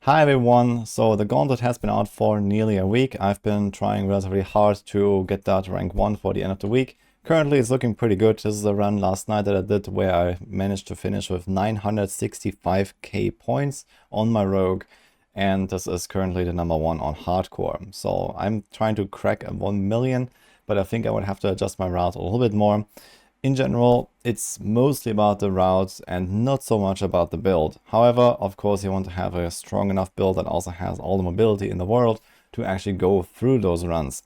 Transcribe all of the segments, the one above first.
Hi everyone, so the Gauntlet has been out for nearly a week. I've been trying relatively hard to get that rank 1 for the end of the week. Currently it's looking pretty good. This is a run last night that I did where I managed to finish with 965k points on my rogue, and this is currently the number 1 on hardcore. So I'm trying to crack 1 million, but I think I would have to adjust my route a little bit more. In general, it's mostly about the routes and not so much about the build. However, of course, you want to have a strong enough build that also has all the mobility in the world to actually go through those runs.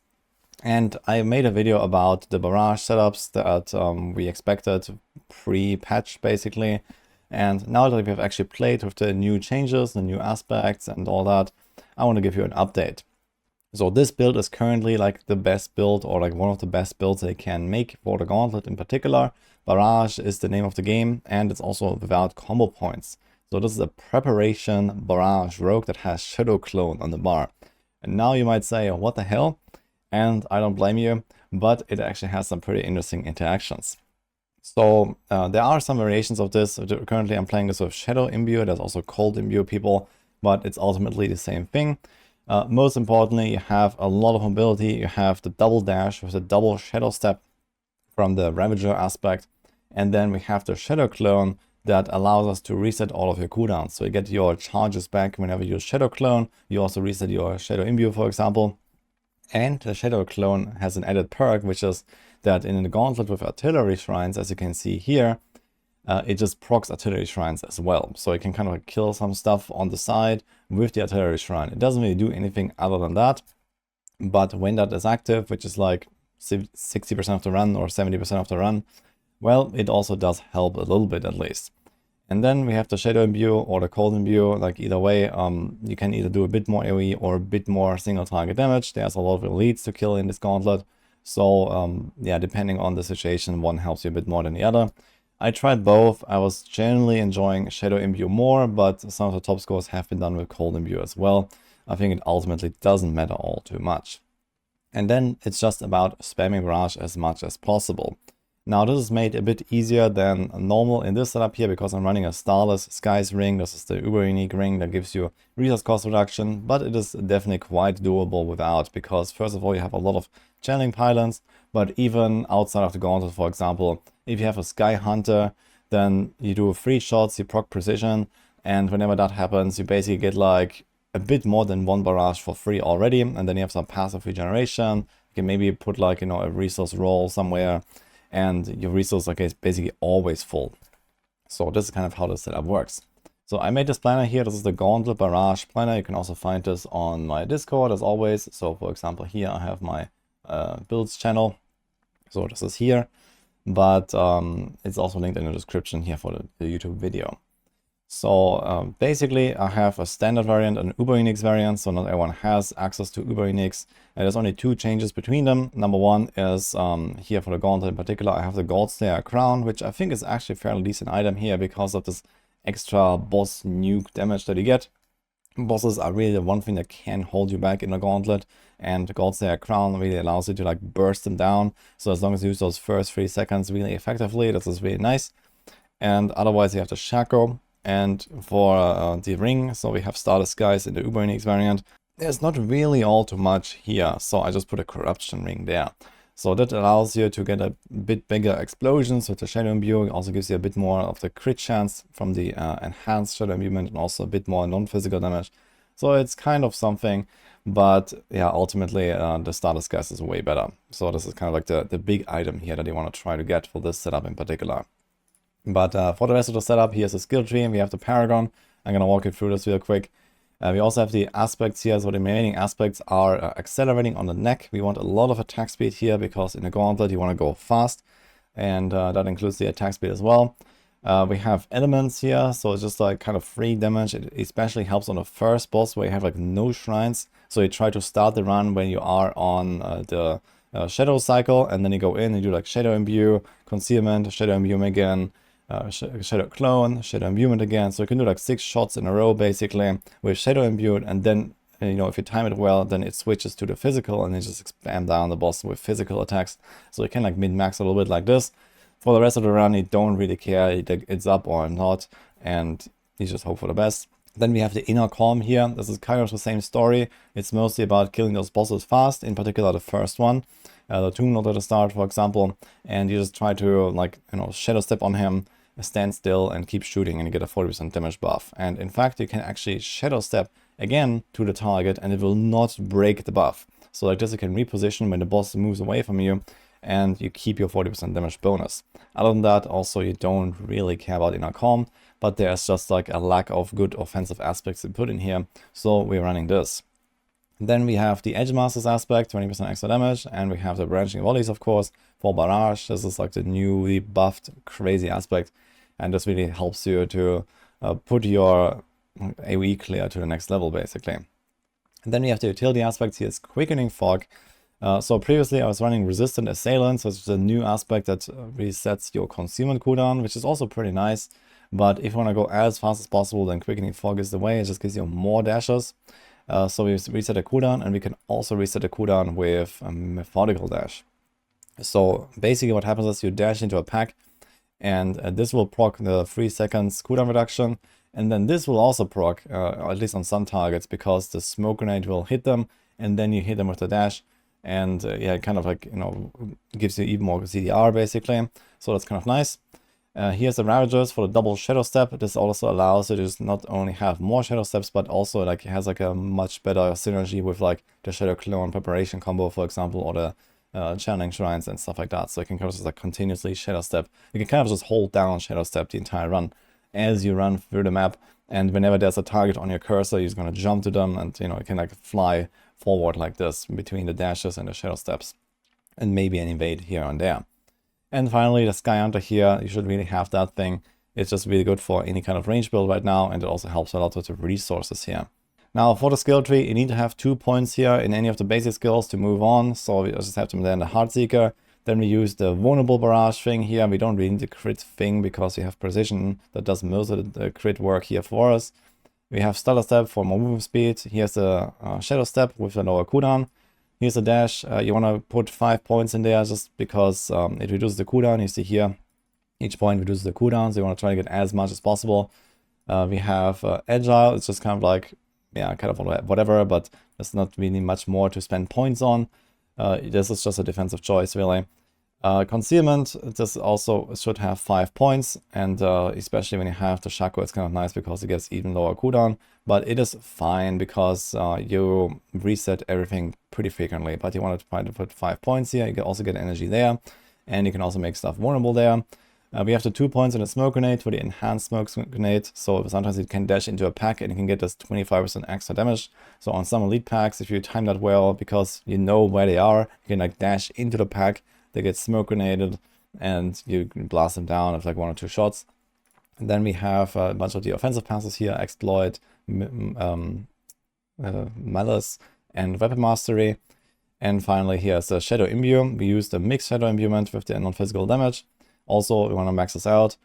And I made a video about the Barrage setups that we expected pre-patch, basically. And now that we've actually played with the new changes, the new aspects and all that, I want to give you an update. So this build is currently like the best build, or like one of the best builds they can make for the Gauntlet in particular. Barrage is the name of the game, and it's also without combo points. So this is a preparation Barrage rogue that has Shadow Clone on the bar. And now you might say, what the hell? And I don't blame you, but it actually has some pretty interesting interactions. So there are some variations of this. Currently I'm playing this with Shadow Imbue. There's also Cold Imbue people, but it's ultimately the same thing. Most importantly, you have a lot of mobility. You have the double dash with the double shadow step from the Ravager aspect. And then we have the Shadow Clone that allows us to reset all of your cooldowns. So you get your charges back whenever you Shadow Clone. You also reset your Shadow Imbue, for example. And the Shadow Clone has an added perk, which is that in the Gauntlet with Artillery Shrines, as you can see here, it just procs Artillery Shrines as well. So you can kind of like kill some stuff on the side with the Artillery Shrine. It doesn't really do anything other than that. But when that is active, which is like 60% of the run or 70% of the run, well, it also does help a little bit at least. And then we have the Shadow Imbue or the Cold Imbue. Like either way, you can either do a bit more AoE or a bit more single target damage. There's a lot of elites to kill in this Gauntlet. So yeah, depending on the situation, one helps you a bit more than the other. I tried both. I was generally enjoying Shadow Imbue more, but some of the top scores have been done with Cold Imbue as well. I think it ultimately doesn't matter all too much. And then it's just about spamming Barrage as much as possible. Now this is made a bit easier than normal in this setup here because I'm running a Starless Skies ring. This is the uber unique ring that gives you resource cost reduction, but it is definitely quite doable without, because first of all you have a lot of channeling pylons, but even outside of the Gauntlet, for example, if you have a Sky Hunter, then you do 3 shots, you proc precision, and whenever that happens, you basically get like a bit more than 1 barrage for free already, and then you have some passive regeneration. You can maybe put like, you know, a resource roll somewhere, and your resource is basically always full. So this is kind of how the setup works. So I made this planner here. This is the Gauntlet Barrage planner. You can also find this on my Discord as always. So for example, here I have my builds channel. So this is here, but it's also linked in the description here for the YouTube video. So basically I have a standard variant and an Uber Unix variant, so not everyone has access to Uber Unix. And there's only 2 changes between them. Number one is here for the Gauntlet in particular, I have the Goldslayer crown, which I think is actually a fairly decent item here because of this extra boss nuke damage that you get. Bosses are really the one thing that can hold you back in a Gauntlet, and the Goldslayer crown really allows you to like burst them down. So as long as you use those first 3 seconds really effectively, this is really nice. And otherwise you have the Shaco. And for the ring, so we have Starless Skies in the Uber Unix variant. There's not really all too much here, so I just put a corruption ring there. So that allows you to get a bit bigger explosions with the Shadow Imbue. It also gives you a bit more of the crit chance from the enhanced Shadow Imbuement, and also a bit more non-physical damage. So it's kind of something, but yeah, ultimately the Starless Skies is way better. So this is kind of like the big item here that you want to try to get for this setup in particular. But for the rest of the setup, here's the skill tree, and we have the Paragon. I'm going to walk you through this real quick. We also have the aspects here, so the remaining aspects are accelerating on the neck. We want a lot of attack speed here because in the Gauntlet you want to go fast, and that includes the attack speed as well. We have elements here, so it's just like kind of free damage. It especially helps on the first boss where you have like no shrines. So you try to start the run when you are on the Shadow cycle, and then you go in and do like Shadow Imbue, Concealment, Shadow Imbue again, Shadow Clone, Shadow Imbuement again. So you can do like 6 shots in a row basically with Shadow Imbued, and then you know, if you time it well, then it switches to the physical and you just spam down the boss with physical attacks. So you can like min-max a little bit like this. For the rest of the run, you don't really care if it's up or not, and you just hope for the best. Then we have the inner calm here. This is kind of the same story. It's mostly about killing those bosses fast, in particular the first one, the Tomb Lord at the start, for example. And you just try to, like, you know, shadow step on him, stand still, and keep shooting, and you get a 40% damage buff. And in fact, you can actually shadow step again to the target, and it will not break the buff. So like this, you can reposition when the boss moves away from you, and you keep your 40% damage bonus. Other than that, also, you don't really care about inner calm, but there's just like a lack of good offensive aspects to put in here, so we're running this. Then we have the Edge Masters aspect, 20% extra damage, and we have the branching volleys, of course, for Barrage. This is like the newly buffed crazy aspect, and this really helps you to put your AoE clear to the next level, basically. And then we have the utility aspects here, is Quickening Fog. So previously I was running Resistant Assailants, which is a new aspect that resets your concealment cooldown, which is also pretty nice. But if you want to go as fast as possible, then Quickening Fog is the way. It just gives you more dashes. So we reset the cooldown, and we can also reset the cooldown with a Methodical Dash. So basically what happens is you dash into a pack, and this will proc the 3 seconds cooldown reduction. And then this will also proc, at least on some targets, because the smoke grenade will hit them, and then you hit them with the dash. And yeah, it kind of like, you know, gives you even more CDR basically. So that's kind of nice. Here's the Ravagers for the double shadow step. This also allows you to just not only have more shadow steps, but also like it has like a much better synergy with like the shadow clone preparation combo, for example, or the channeling shrines and stuff like that. So you can kind of just like continuously shadow step. You can kind of just hold down shadow step the entire run as you run through the map. And whenever there's a target on your cursor, you're going to jump to them, and you know, you can like fly forward like this between the dashes and the shadow steps, and maybe an evade here and there. And finally, the Sky Hunter here, you should really have that thing. It's just really good for any kind of range build right now, and it also helps a lot with the resources here. Now for the skill tree, you need to have 2 points here in any of the basic skills to move on. So we just have them there in the Heartseeker. Then we use the vulnerable barrage thing here. We don't really need the crit thing because we have precision that does most of the crit work here for us. We have Stellar Step for more movement speed. Here's a Shadow Step with a lower cooldown. Here's a dash. You want to put 5 points in there just because it reduces the cooldown. You see here, each point reduces the cooldown, so you want to try to get as much as possible. We have Agile. It's just kind of like, yeah, kind of whatever, but there's not really much more to spend points on. This is just a defensive choice, really. Concealment, this also should have 5 points, and especially when you have the Shaco, it's kind of nice because it gets even lower cooldown, but it is fine because you reset everything pretty frequently, but you want to try to put 5 points here. You can also get energy there, and you can also make stuff vulnerable there. We have the 2 points in the smoke grenade for the enhanced smoke grenade, so sometimes it can dash into a pack and you can get this 25% extra damage. So on some elite packs, if you time that well, because you know where they are, you can like dash into the pack, they get smoke grenaded, and you can blast them down with like 1 or 2 shots. And then we have a bunch of the offensive passes here: Exploit, Malice, and Weapon Mastery. And finally, here's the Shadow Imbue. We use the mixed Shadow Imbuement with the non-physical damage. Also, we want to max this out.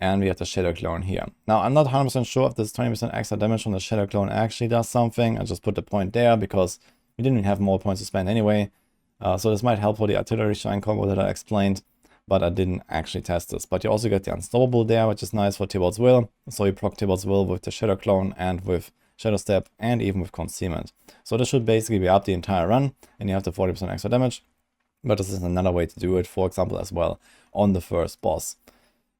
And we have the Shadow Clone here. Now, I'm not 100% sure if this 20% extra damage from the Shadow Clone actually does something. I just put the point there because we didn't have more points to spend anyway. So this might help for the artillery shrine combo that I explained, but I didn't actually test this. But you also get the Unstoppable there, which is nice for Tibalt's Will. So you proc Tibalt's Will with the Shadow Clone and with Shadow Step and even with Concealment. So this should basically be up the entire run, and you have the 40% extra damage. But this is another way to do it, for example, as well on the first boss.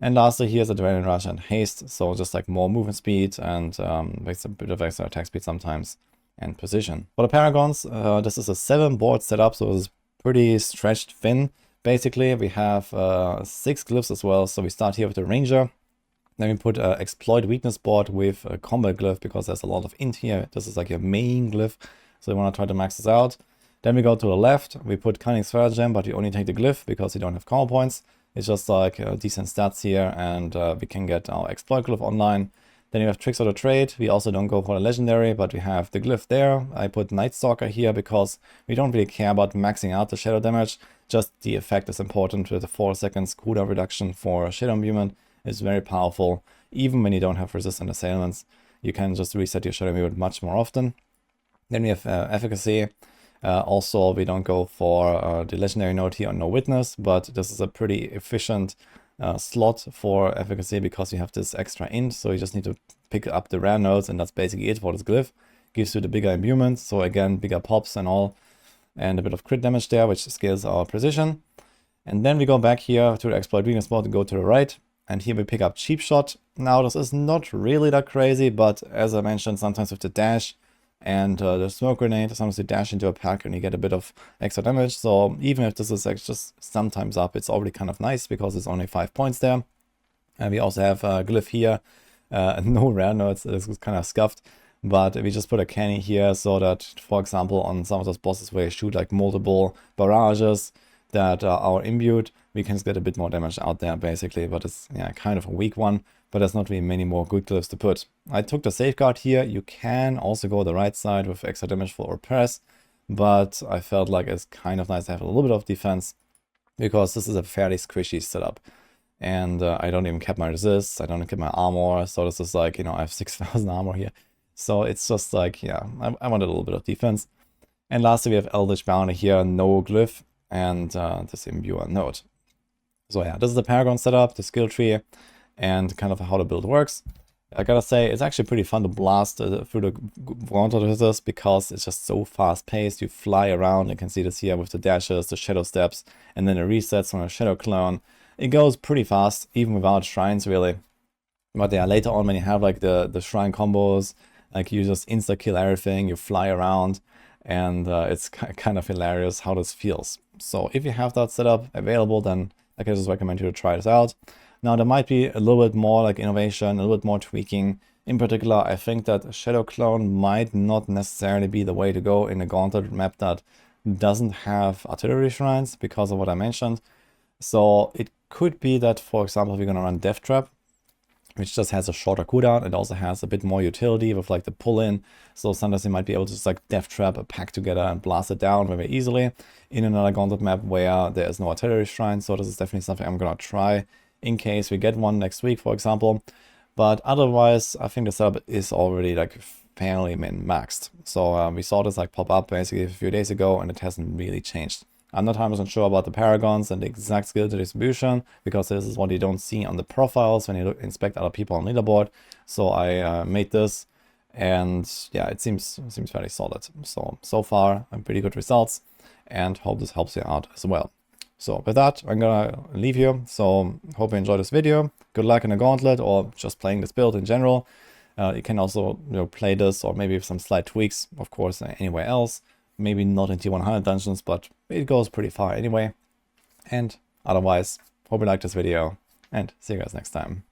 And lastly, here's Adrenaline Rush and Haste, so just like more movement speed and makes a bit of extra attack speed sometimes, and precision. For the Paragons, this is a 7-board setup, so it's pretty stretched thin. Basically, we have 6 glyphs as well, so we start here with the Ranger. Then we put an Exploit Weakness board with a Combat glyph, because there's a lot of int here. This is like your main glyph, so you want to try to max this out. Then we go to the left, we put Cunning Stratagem, but we only take the glyph because you don't have combo points. It's just like decent stats here, and we can get our Exploit glyph online. Then you have Tricks of the Trade. We also don't go for the legendary, but we have the glyph there. I put Night Stalker here because we don't really care about maxing out the shadow damage. Just the effect is important with the 4 seconds cooldown reduction for Shadow Imbuement. Is very powerful. Even when you don't have resistant assailants, you can just reset your Shadow Imbuement much more often. Then we have Efficacy. Also, we don't go for the legendary note here on No Witness, but this is a pretty efficient slot for efficacy because you have this extra int, so you just need to pick up the rare nodes, and that's basically it for this glyph. Gives you the bigger imbuement, so again, bigger pops and all, and a bit of crit damage there, which scales our precision. And then we go back here to the exploit weakness mode and go to the right, and here we pick up cheap shot. Now this is not really that crazy, but as I mentioned, sometimes with the dash and the smoke grenade, sometimes you dash into a pack and you get a bit of extra damage. So even if this is like just sometimes up, it's already kind of nice because it's only 5 points there. And we also have a glyph here, no rare nodes, this is kind of scuffed. But we just put a canny here so that, for example, on some of those bosses where you shoot like multiple barrages that are imbued, we can get a bit more damage out there basically, but it's kind of a weak one, but there's not really many more good glyphs to put. I took the safeguard here. You can also go the right side with extra damage for press, but I felt like it's kind of nice to have a little bit of defense because this is a fairly squishy setup. And I don't even cap my resists, I don't cap my armor, so this is like, I have 6,000 armor here. So it's just like, I wanted a little bit of defense. And lastly, we have Eldritch Bounty here, no glyph, and this imbuer node. So this is the Paragon setup, the skill tree, and kind of how the build works. I gotta say, it's actually pretty fun to blast through the Gauntlet with this because it's just so fast paced. You fly around, you can see this here with the dashes, the shadow steps, and then the resets on a shadow clone. It goes pretty fast, even without shrines really. But later on when you have like the shrine combos, like you just insta-kill everything, you fly around, and it's kind of hilarious how this feels. So if you have that setup available, then I can just recommend you to try this out. Now there might be a little bit more like innovation, a little bit more tweaking. In particular, I think that Shadow Clone might not necessarily be the way to go in a Gauntlet map that doesn't have artillery shrines because of what I mentioned. So it could be that, for example, if you're going to run Death Trap, which just has a shorter cooldown, it also has a bit more utility with like the pull-in. So sometimes you might be able to just like Death Trap a pack together and blast it down very easily in another Gauntlet map where there is no artillery shrine. So this is definitely something I'm going to try in case we get one next week, for example. But otherwise, I think the setup is already like fairly min-maxed. So we saw this like pop up basically a few days ago, and it hasn't really changed. I'm not 100% sure about the Paragons and the exact skill distribution, because this is what you don't see on the profiles when you inspect other people on leaderboard. So I made this, and it seems fairly solid. So far, pretty good results, and hope this helps you out as well. So with that, I'm gonna leave you. So hope you enjoyed this video. Good luck in a Gauntlet or just playing this build in general. You can also play this, or maybe with some slight tweaks, of course, anywhere else. Maybe not in T100 dungeons, but it goes pretty far anyway. And otherwise, hope you liked this video, and see you guys next time.